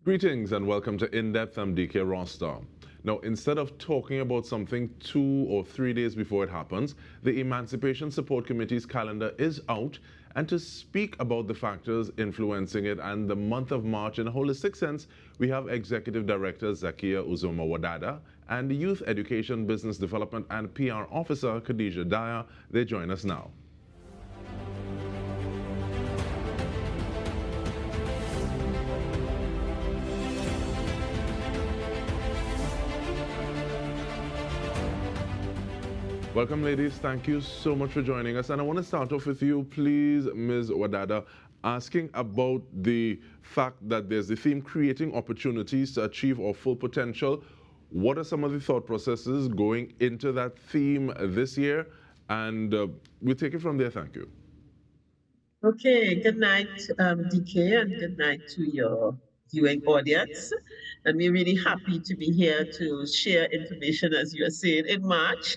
Greetings and welcome to In-Depth. I'm Dike Rostant. Now, instead of talking about something 2 or 3 days before it happens, the Emancipation Support Committee's calendar is out, and to speak about the factors influencing it and the month of March in a holistic sense, we have Executive Director Zakiya Uzoma Wadada and Youth Education, Business Development and PR Officer Kadija Dyer. They join us now. Welcome, ladies. Thank you so much for joining us. And I want to start off with you, please, Ms. Wadada, asking about the fact that there's the theme creating opportunities to achieve our full potential. What are some of the thought processes going into that theme this year? And we'll take it from there. Thank you. Okay, good night, DK, and good night to your viewing audience. And we're really happy to be here to share information, as you are saying, in March.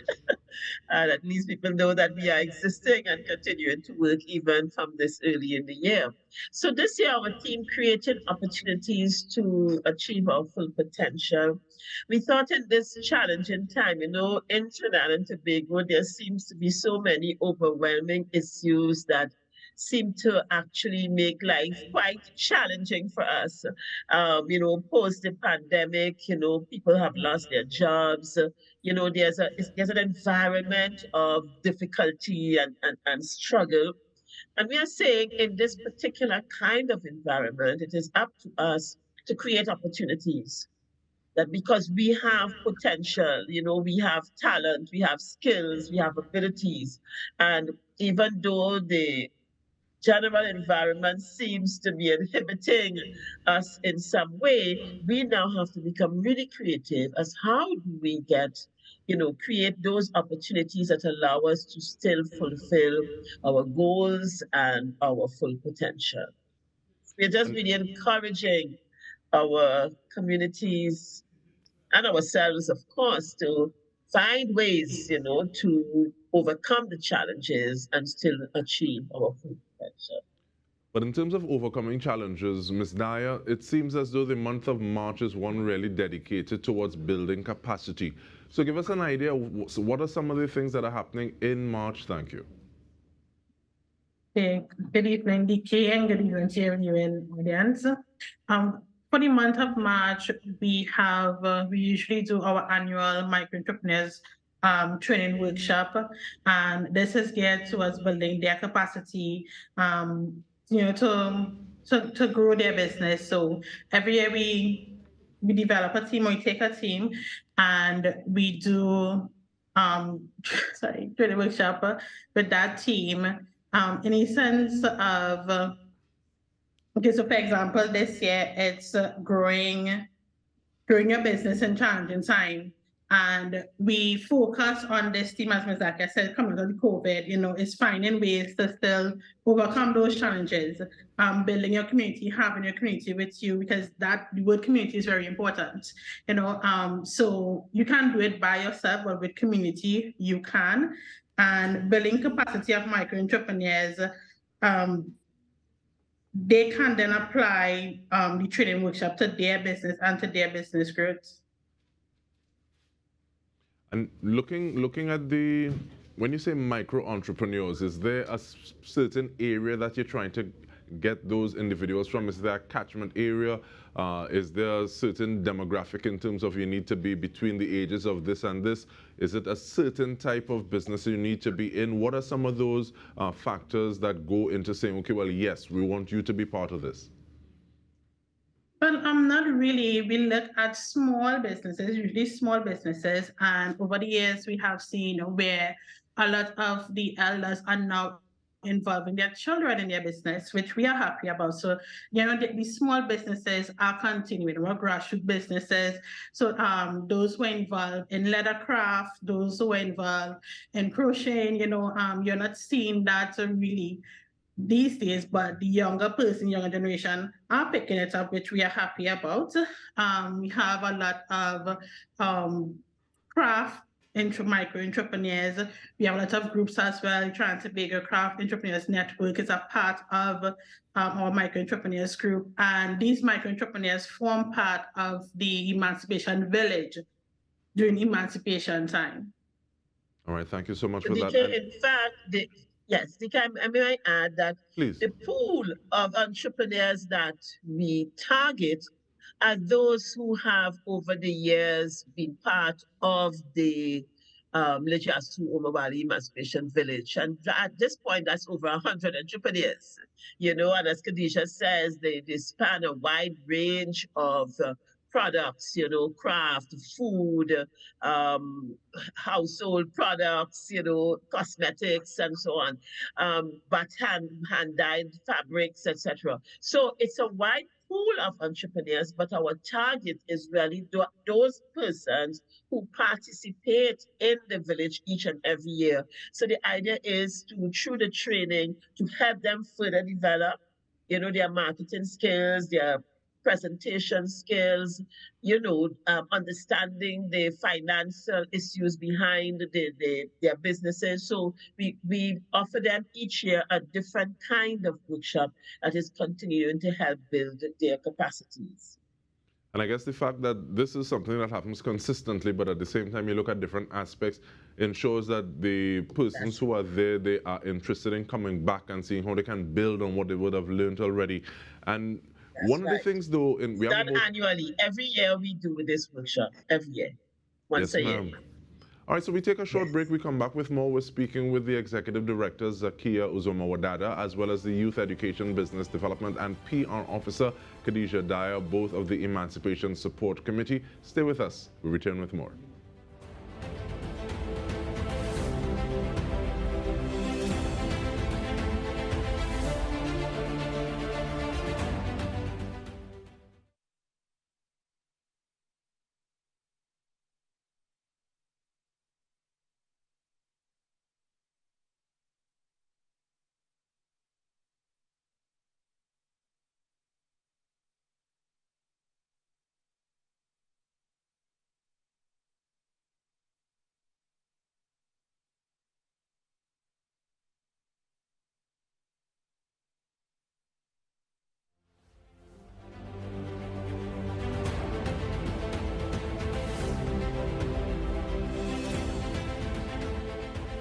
And at least people know that we are existing and continuing to work even from this early in the year. So this year, our team created opportunities to achieve our full potential. We thought in this challenging time, in Trinidad and Tobago, there seems to be so many overwhelming issues that seem to actually make life quite challenging for us. Post the pandemic, people have lost their jobs. There's an environment of difficulty and struggle. And we are saying in this particular kind of environment, it is up to us to create opportunities. That because we have potential, we have talent, we have skills, we have abilities. And even though the general environment seems to be inhibiting us in some way, we now have to become really creative as how do we create those opportunities that allow us to still fulfill our goals and our full potential. We're just really encouraging our communities and ourselves, of course, to find ways, to overcome the challenges and still achieve our full potential. But in terms of overcoming challenges, Ms. Dyer, it seems as though the month of March is one really dedicated towards building capacity. So give us an idea, what are some of the things that are happening in March? Thank you. Good evening, DK, and good evening to your viewing audience. For the month of March, we usually do our annual micro-entrepreneurs training workshop, and this is geared towards building their capacity, to grow their business. So every year we develop a team, or we take a team, and we do training workshop with that team in a sense of. Okay, so for example, this year it's growing your business in challenging time. And we focus on this theme, as Ms. Zakiya said, coming out of COVID, is finding ways to still overcome those challenges, building your community, having your community with you, because the word community is very important, so you can't do it by yourself, but with community, you can. And building capacity of micro-entrepreneurs, they can then apply the training workshop to their business and to their business growth. And looking at when you say micro entrepreneurs, is there a certain area that you're trying to get those individuals from? Is there a catchment area? Is there a certain demographic in terms of you need to be between the ages of this and this? Is it a certain type of business you need to be in? What are some of those factors that go into saying, okay, well, yes, we want you to be part of this? Well, not really. We look at small businesses, usually small businesses. And over the years, we have seen where a lot of the elders are now involving their children in their business, which we are happy about. So, the small businesses are continuing, our grassroots businesses. So those who are involved in leathercraft, those who are involved in crocheting, you're not seeing that really these days, but the younger generation are picking it up, which we are happy about. We have a lot of craft micro entrepreneurs. We have a lot of groups as well. Trans-Tobago Craft Entrepreneurs Network is a part of our micro entrepreneurs group, and these micro entrepreneurs form part of the Emancipation Village during Emancipation time. All right, thank you so much for Dike, that. in fact, yes, Dike, I may add that Please. the pool of entrepreneurs that we target are those who have over the years been part of the Lejasu Omawali Emancipation Village. And at this point, that's over 100 entrepreneurs. And as Kadija says, they span a wide range of products, craft, food, household products, cosmetics and so on, but hand-dyed fabrics, etc. So it's a wide pool of entrepreneurs, but our target is really those persons who participate in the village each and every year. So the idea is to, through the training, to help them further develop, their marketing skills, their presentation skills, understanding the financial issues behind their businesses. So we offer them each year a different kind of workshop that is continuing to help build their capacities. And I guess the fact that this is something that happens consistently, but at the same time you look at different aspects, ensures that the persons who are there, they are interested in coming back and seeing how they can build on what they would have learned already. And one of the things, though, we have done annually. Every year we do this workshop. Every year, once a year. All right, so we take a short break. We come back with more. We're speaking with the Executive Director, Zakiya Uzoma Wadada, as well as the Youth Education, Business Development, and PR Officer, Kadija Dyer, both of the Emancipation Support Committee. Stay with us. We return with more.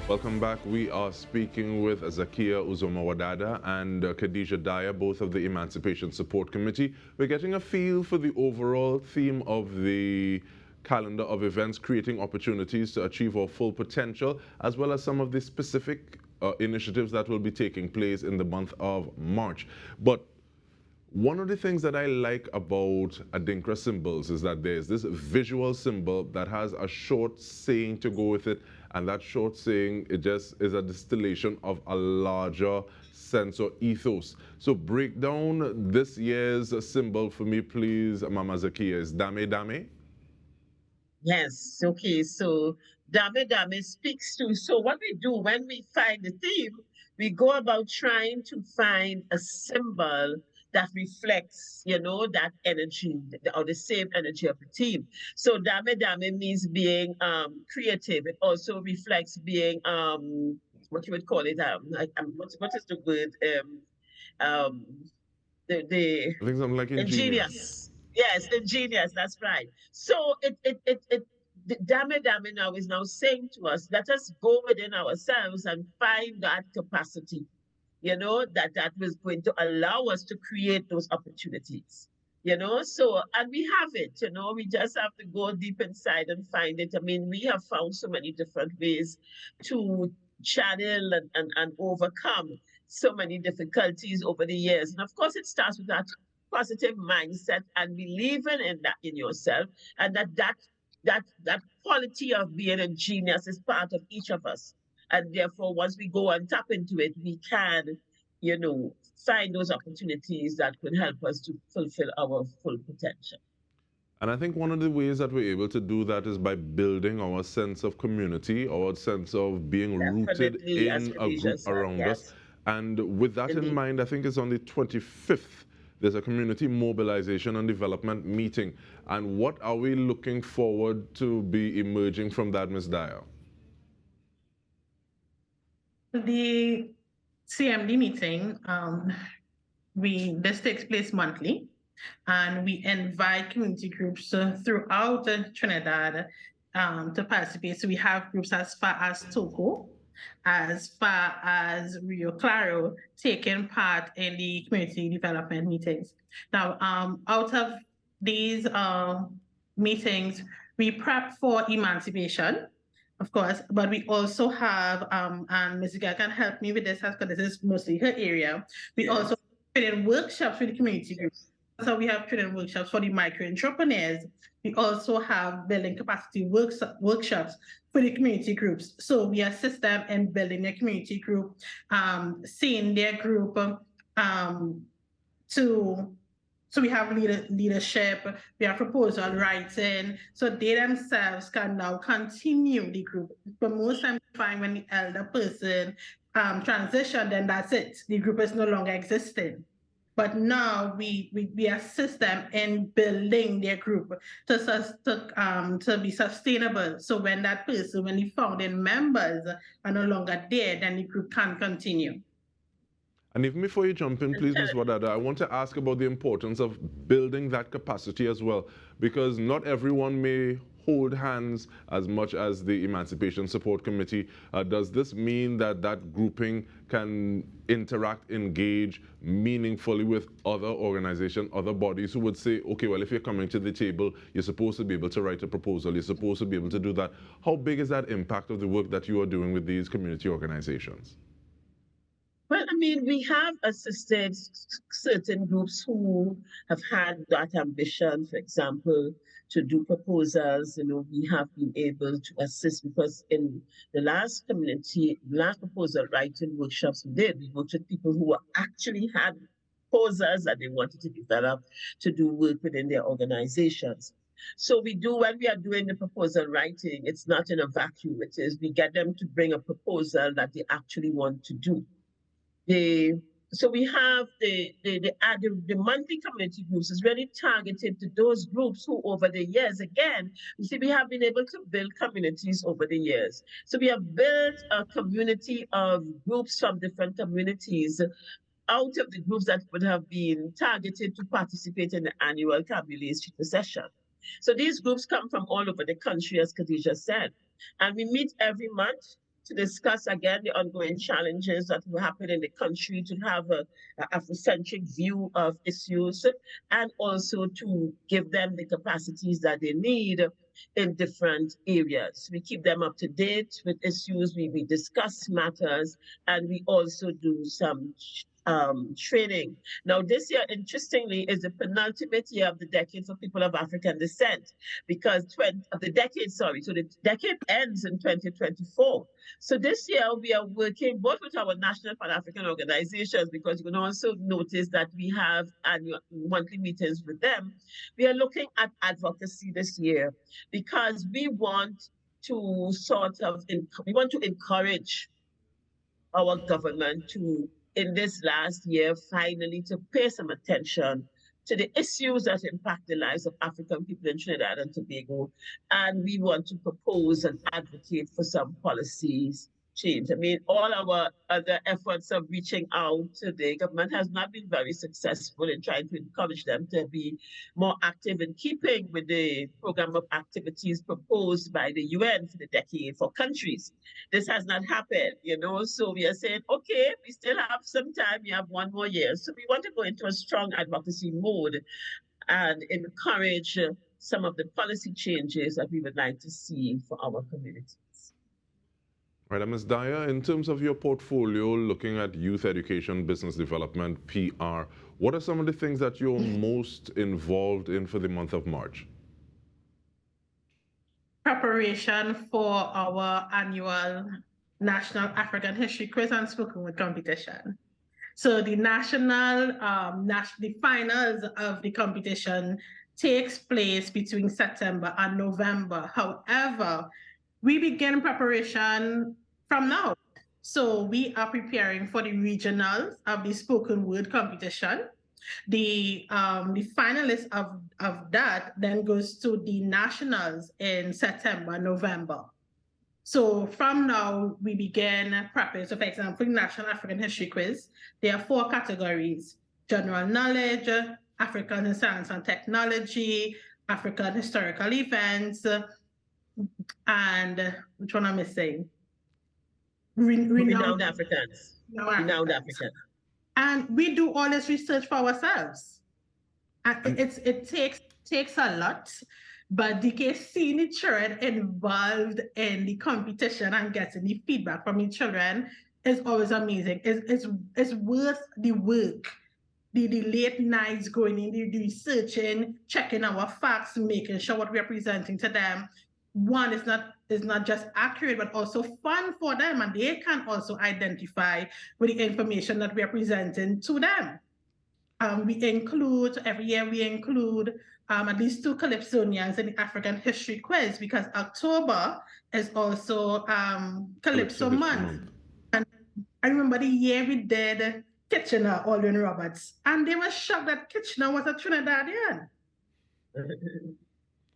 Welcome back. We are speaking with Zakiya Uzoma Wadada and Kadija Dyer, both of the Emancipation Support Committee. We're getting a feel for the overall theme of the calendar of events, creating opportunities to achieve our full potential, as well as some of the specific initiatives that will be taking place in the month of March. But one of the things that I like about Adinkra symbols is that there's this visual symbol that has a short saying to go with it, and that short saying, it just is a distillation of a larger sense or ethos. So break down this year's symbol for me, please, Mama Zakiya. Is Dame Dame? Yes, okay, so Dame Dame speaks to, so what we do when we find the theme, we go about trying to find a symbol that reflects, that energy or the same energy of the team. So Dame Dame means being creative. It also reflects being what you would call it. What is the word? I think something like ingenious. Yes, ingenious. That's right. So Dame Dame now is now saying to us, let us go within ourselves and find that capacity, that was going to allow us to create those opportunities, so, and we have it, we just have to go deep inside and find it. I mean, we have found so many different ways to channel and overcome so many difficulties over the years. And of course, it starts with that positive mindset and believing in that in yourself, and that quality of being a genius is part of each of us. And therefore, once we go and tap into it, we can, find those opportunities that could help us to fulfill our full potential. And I think one of the ways that we're able to do that is by building our sense of community, our sense of being rooted in a group around us. And with that in mind, I think it's on the 25th there's a community mobilization and development meeting. And what are we looking forward to be emerging from that, Ms. Dyer? The CMD meeting, this takes place monthly, and we invite community groups throughout Trinidad to participate. So we have groups as far as Togo, as far as Rio Claro, taking part in the community development meetings. Now, out of these meetings, we prep for Emancipation, of course, but we also have, and Ms. Zakiya can help me with this because this is mostly her area. We also training workshops with the community groups. So we have training workshops for the micro entrepreneurs. We also have building capacity workshops for the community groups. So we assist them in building their community group, seeing their group so we have leadership, we have proposal writing, so they themselves can now continue the group. But most times you find when the elder person transition, then that's it. The group is no longer existing. But now we assist them in building their group to be sustainable. So when that person, when the founding members are no longer there, then the group can continue. And even before you jump in, please, Ms. Wadada, I want to ask about the importance of building that capacity as well, because not everyone may hold hands as much as the Emancipation Support Committee. Does this mean that that grouping can interact, engage meaningfully with other organizations, other bodies who would say, okay, well, if you're coming to the table, you're supposed to be able to write a proposal, you're supposed to be able to do that. How big is that impact of the work that you are doing with these community organizations? Well, I mean, we have assisted certain groups who have had that ambition, for example, to do proposals. You know, we have been able to assist because in the last proposal writing workshops we worked with people who actually had proposals that they wanted to develop to do work within their organizations. So we do, when we are doing the proposal writing, it's not in a vacuum. It is, we get them to bring a proposal that they actually want to do. So we have the monthly community groups is really targeted to those groups who over the years, again, you see, we have been able to build communities over the years. So we have built a community of groups from different communities out of the groups that would have been targeted to participate in the annual Kabyle session. So these groups come from all over the country, as Kadija said, and we meet every month to discuss again the ongoing challenges that will happen in the country, to have a Afrocentric view of issues, and also to give them the capacities that they need in different areas. We keep them up to date with issues, we discuss matters, and we also do some training. Now, this year, interestingly, is the penultimate year of the decade for people of African descent, because so the decade ends in 2024. So this year, we are working both with our national Pan-African organizations, because you can also notice that we have annual monthly meetings with them. We are looking at advocacy this year, because we want to encourage our government to, in this last year, finally to pay some attention to the issues that impact the lives of African people in Trinidad and Tobago. And we want to propose and advocate for some policies change. I mean, all our other efforts of reaching out to the government has not been very successful in trying to encourage them to be more active in keeping with the program of activities proposed by the UN for the decade for countries. This has not happened, so we are saying, okay, we still have some time, we have 1 more year. So we want to go into a strong advocacy mode and encourage some of the policy changes that we would like to see for our communities. Right, Ms. Dyer, in terms of your portfolio, looking at youth education, business development, PR, what are some of the things that you're most involved in for the month of March? Preparation for our annual National African History Quiz and Spoken Word competition. So the the finals of the competition takes place between September and November. However, we begin preparation from now. So we are preparing for the regionals of the spoken word competition. The finalist of that then goes to the nationals in September, November. So from now, we begin prepping. So for example, National African History Quiz, there are 4 categories: general knowledge, African in science and technology, African historical events, and which one am I missing? Renowned Africans. Renowned Africans. And we do all this research for ourselves. And it takes a lot, but Dike seeing the children involved in the competition and getting the feedback from the children is always amazing. It's worth the work. The late nights going in, the researching, checking our facts, making sure what we're presenting to them. One, is not just accurate, but also fun for them, and they can also identify with the information that we're presenting to them. Every year we include at least 2 Calypsonians in the African History Quiz, because October is also Calypso month. And I remember the year we did Kitchener, Alwyn Roberts, and they were shocked that Kitchener was a Trinidadian.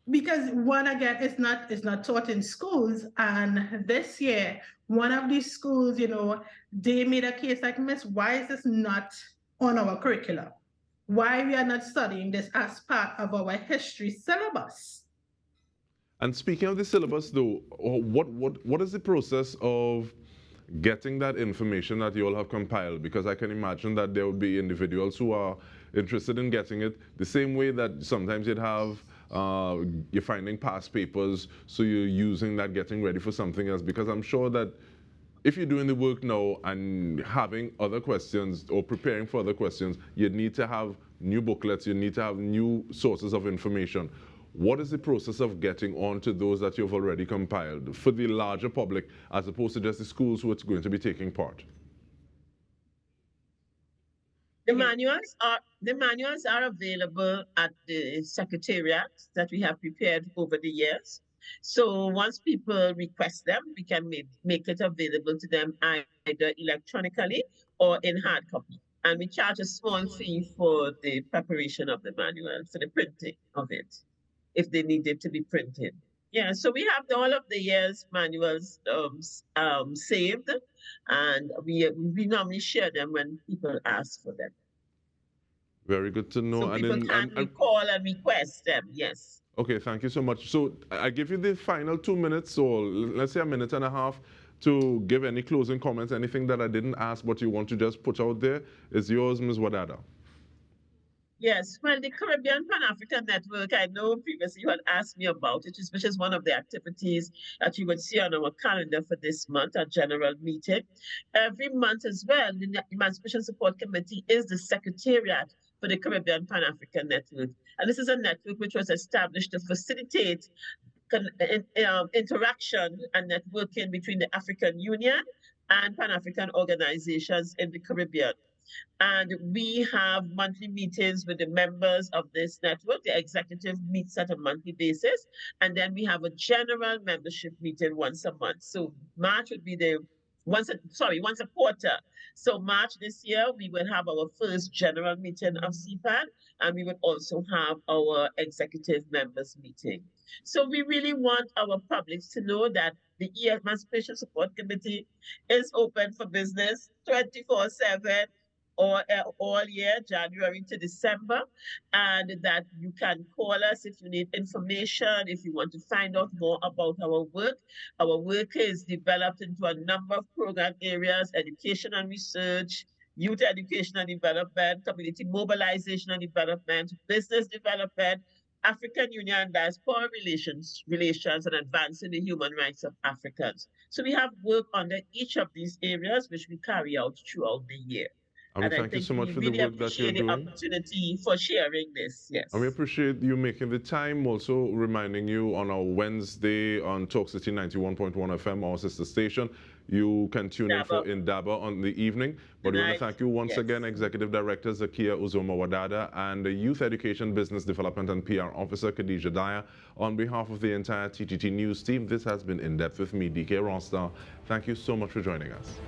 Because one, again, it's not taught in schools, and this year, one of these schools, they made a case like, Miss, why is this not on our curriculum? Why we are not studying this as part of our history syllabus? And speaking of the syllabus, though, what is the process of getting that information that you all have compiled? Because I can imagine that there will be individuals who are interested in getting it the same way that sometimes you'd have you're finding past papers, so you're using that, getting ready for something else. Because I'm sure that if you're doing the work now and having other questions or preparing for other questions, you need to have new booklets, you need to have new sources of information. What is the process of getting on to those that you've already compiled for the larger public, as opposed to just the schools who are going to be taking part? The manuals are available at the secretariat that we have prepared over the years. So once people request them, we can make it available to them either electronically or in hard copy. And we charge a small fee for the preparation of the manual, for the printing of it, if they need it to be printed. Yeah, so we have all of the year's manuals saved, and we normally share them when people ask for them. Very good to know. So people can call and request them, yes. Okay, thank you so much. So I give you the final 2 minutes, or let's say a minute and a half, to give any closing comments, anything that I didn't ask but you want to just put out there. Is yours, Ms. Wadada. Yes, well, the Caribbean Pan-African Network, I know previously you had asked me about it, which is one of the activities that you would see on our calendar for this month, our general meeting. Every month as well, the Emancipation Support Committee is the secretariat for the Caribbean Pan-African Network. And this is a network which was established to facilitate interaction and networking between the African Union and Pan-African organizations in the Caribbean. And we have monthly meetings with the members of this network. The executive meets at a monthly basis. And then we have a general membership meeting once a month. So March would be once a quarter. So March this year, we will have our first general meeting of CPAN, and we will also have our executive members meeting. So we really want our public to know that the Emancipation Support Committee is open for business 24/7, or all year, January to December, and that you can call us if you need information, if you want to find out more about our work. Our work is developed into a number of program areas: education and research, youth education and development, community mobilization and development, business development, African Union diaspora relations, and advancing the human rights of Africans. So we have work under each of these areas, which we carry out throughout the year. And thank you so much for the work that you're doing. The opportunity for sharing this, yes. And we appreciate you making the time, also reminding you on our Wednesday on Talk City 91.1 FM, our sister station. You can tune in for Indaba on the evening. But we want to thank you once again, Executive Director Zakiya Uzoma Wadada, and the Youth Education, Business Development and PR Officer Kadija Dyer. On behalf of the entire TTT News team, this has been In Depth with me, Dike Rostant. Thank you so much for joining us.